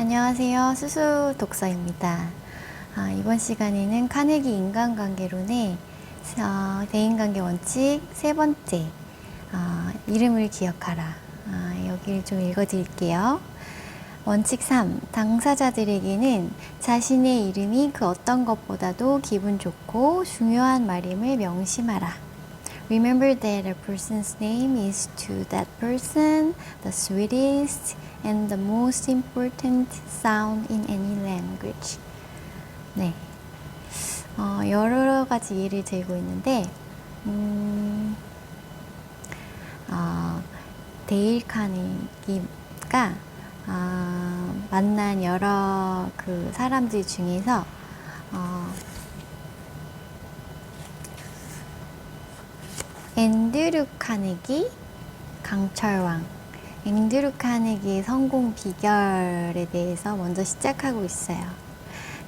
안녕하세요. 수수 독서입니다. 이번 시간에는 카네기 인간관계론의 대인관계 원칙 세 번째, 이름을 기억하라. 여기를 좀 읽어드릴게요. 원칙 3. 당사자들에게는 자신의 이름이 그 어떤 것보다도 기분 좋고 중요한 말임을 명심하라. Remember that a person's name is to that person the sweetest and the most important sound in any language. 네, 여러 가지 예를 들고 있는데, 데일 카네기가 만난 여러 그 사람들 중에서 앤드류 카네기, 강철왕. 앤드류 카네기의 성공 비결에 대해서 먼저 시작하고 있어요.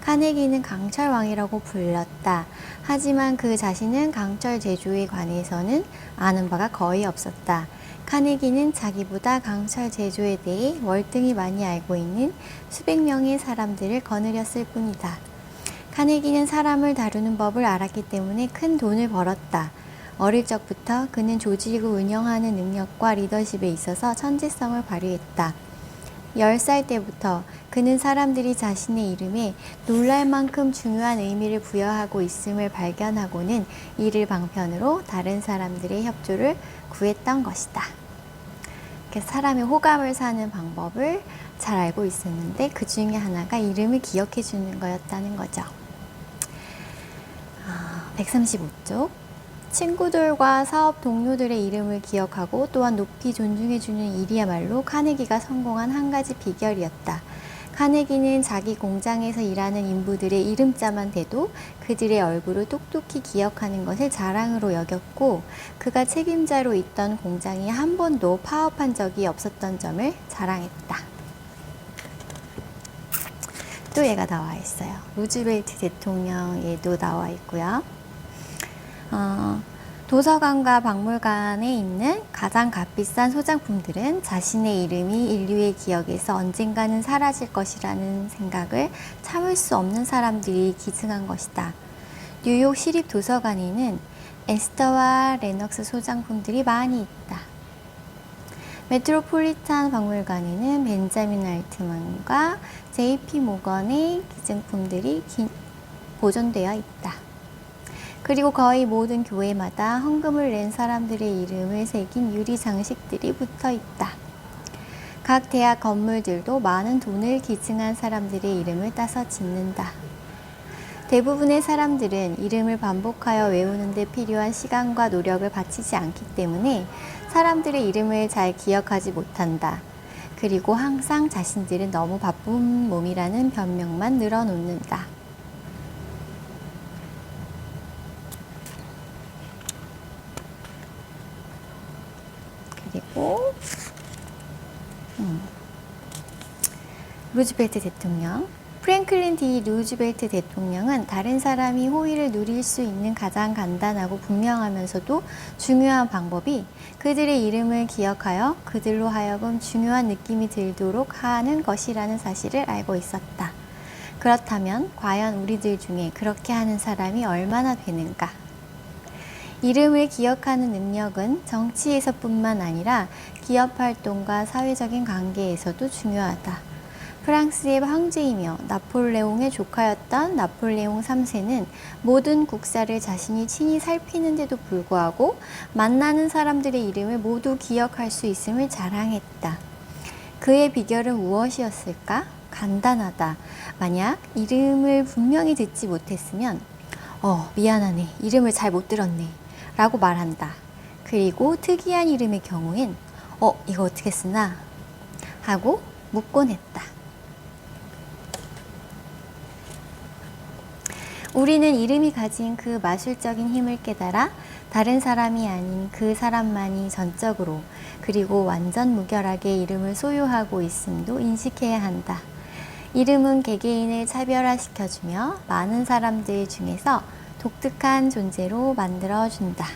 카네기는 강철왕이라고 불렸다. 하지만 그 자신은 강철 제조에 관해서는 아는 바가 거의 없었다. 카네기는 자기보다 강철 제조에 대해 월등히 많이 알고 있는 수백 명의 사람들을 거느렸을 뿐이다. 카네기는 사람을 다루는 법을 알았기 때문에 큰 돈을 벌었다. 어릴 적부터 그는 조직을 운영하는 능력과 리더십에 있어서 천재성을 발휘했다. 10살 때부터 그는 사람들이 자신의 이름에 놀랄 만큼 중요한 의미를 부여하고 있음을 발견하고는 이를 방편으로 다른 사람들의 협조를 구했던 것이다. 사람의 호감을 사는 방법을 잘 알고 있었는데 그 중에 하나가 이름을 기억해 주는 거였다는 거죠. 135쪽. 친구들과 사업 동료들의 이름을 기억하고 또한 높이 존중해주는 일이야말로 카네기가 성공한 한 가지 비결이었다. 카네기는 자기 공장에서 일하는 인부들의 이름자만 대도 그들의 얼굴을 똑똑히 기억하는 것을 자랑으로 여겼고, 그가 책임자로 있던 공장이 한 번도 파업한 적이 없었던 점을 자랑했다. 또 얘가 나와 있어요. 루즈벨트 대통령에도 나와 있고요. 도서관과 박물관에 있는 가장 값비싼 소장품들은 자신의 이름이 인류의 기억에서 언젠가는 사라질 것이라는 생각을 참을 수 없는 사람들이 기증한 것이다. 뉴욕 시립 도서관에는 에스터와 레녹스 소장품들이 많이 있다. 메트로폴리탄 박물관에는 벤자민 알트만과 JP 모건의 기증품들이 보존되어 있다. 그리고 거의 모든 교회마다 헌금을 낸 사람들의 이름을 새긴 유리 장식들이 붙어 있다. 각 대학 건물들도 많은 돈을 기증한 사람들의 이름을 따서 짓는다. 대부분의 사람들은 이름을 반복하여 외우는 데 필요한 시간과 노력을 바치지 않기 때문에 사람들의 이름을 잘 기억하지 못한다. 그리고 항상 자신들은 너무 바쁜 몸이라는 변명만 늘어놓는다. 그리고 루즈벨트 대통령. 프랭클린 D. 루즈벨트 대통령은 다른 사람이 호의를 누릴 수 있는 가장 간단하고 분명하면서도 중요한 방법이 그들의 이름을 기억하여 그들로 하여금 중요한 느낌이 들도록 하는 것이라는 사실을 알고 있었다. 그렇다면 과연 우리들 중에 그렇게 하는 사람이 얼마나 되는가? 이름을 기억하는 능력은 정치에서뿐만 아니라 기업 활동과 사회적인 관계에서도 중요하다. 프랑스의 황제이며 나폴레옹의 조카였던 나폴레옹 3세는 모든 국사를 자신이 친히 살피는데도 불구하고 만나는 사람들의 이름을 모두 기억할 수 있음을 자랑했다. 그의 비결은 무엇이었을까? 간단하다. 만약 이름을 분명히 듣지 못했으면 미안하네. 이름을 잘 못 들었네. 라고 말한다. 그리고 특이한 이름의 경우엔 이거 어떻게 쓰나? 하고 묻곤 했다. 우리는 이름이 가진 그 마술적인 힘을 깨달아 다른 사람이 아닌 그 사람만이 전적으로 그리고 완전 무결하게 이름을 소유하고 있음도 인식해야 한다. 이름은 개개인을 차별화시켜주며 많은 사람들 중에서 독특한 존재로 만들어준다.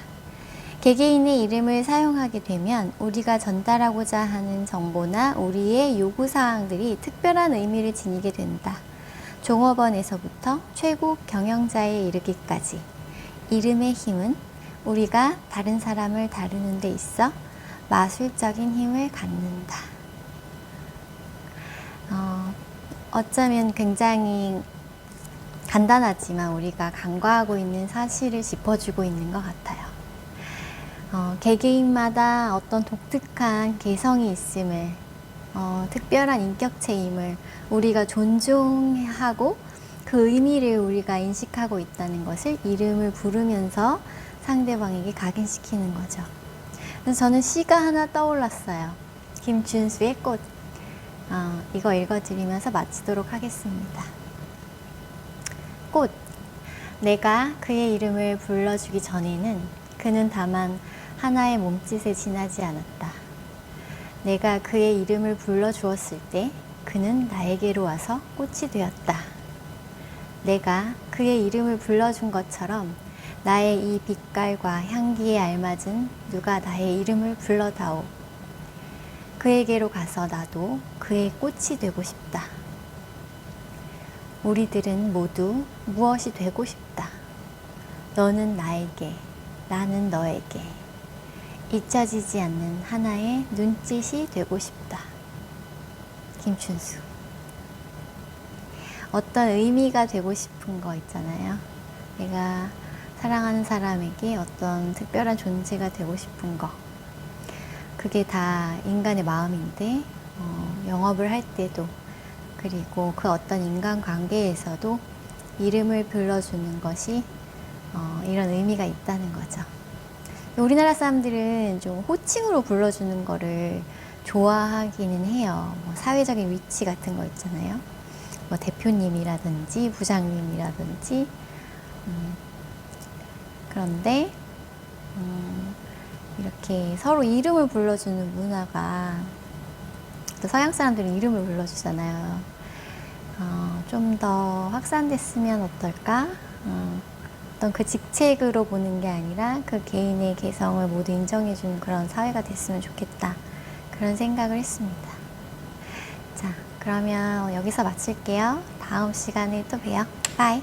개개인의 이름을 사용하게 되면 우리가 전달하고자 하는 정보나 우리의 요구사항들이 특별한 의미를 지니게 된다. 종업원에서부터 최고 경영자에 이르기까지 이름의 힘은 우리가 다른 사람을 다루는 데 있어 마술적인 힘을 갖는다. 어쩌면 굉장히 간단하지만 우리가 간과하고 있는 사실을 짚어주고 있는 것 같아요. 개개인마다 어떤 독특한 개성이 있음을, 특별한 인격체임을 우리가 존중하고 그 의미를 우리가 인식하고 있다는 것을 이름을 부르면서 상대방에게 각인시키는 거죠. 그래서 저는 시가 하나 떠올랐어요. 김준수의 꽃. 이거 읽어드리면서 마치도록 하겠습니다. 꽃. 내가 그의 이름을 불러주기 전에는 그는 다만 하나의 몸짓에 지나지 않았다. 내가 그의 이름을 불러주었을 때 그는 나에게로 와서 꽃이 되었다. 내가 그의 이름을 불러준 것처럼 나의 이 빛깔과 향기에 알맞은 누가 나의 이름을 불러다오. 그에게로 가서 나도 그의 꽃이 되고 싶다. 우리들은 모두 무엇이 되고 싶다. 너는 나에게, 나는 너에게 잊혀지지 않는 하나의 눈짓이 되고 싶다. 김춘수. 어떤 의미가 되고 싶은 거 있잖아요. 내가 사랑하는 사람에게 어떤 특별한 존재가 되고 싶은 거. 그게 다 인간의 마음인데 영업을 할 때도 그리고 그 어떤 인간관계에서도 이름을 불러주는 것이 이런 의미가 있다는 거죠. 우리나라 사람들은 좀 호칭으로 불러주는 거를 좋아하기는 해요. 뭐 사회적인 위치 같은 거 있잖아요. 뭐 대표님이라든지 부장님이라든지 그런데 이렇게 서로 이름을 불러주는 문화가 또 서양 사람들은 이름을 불러주잖아요. 좀 더 확산됐으면 어떨까? 어떤 그 직책으로 보는 게 아니라 그 개인의 개성을 모두 인정해주는 그런 사회가 됐으면 좋겠다. 그런 생각을 했습니다. 자, 그러면 여기서 마칠게요. 다음 시간에 또 봬요. 바이.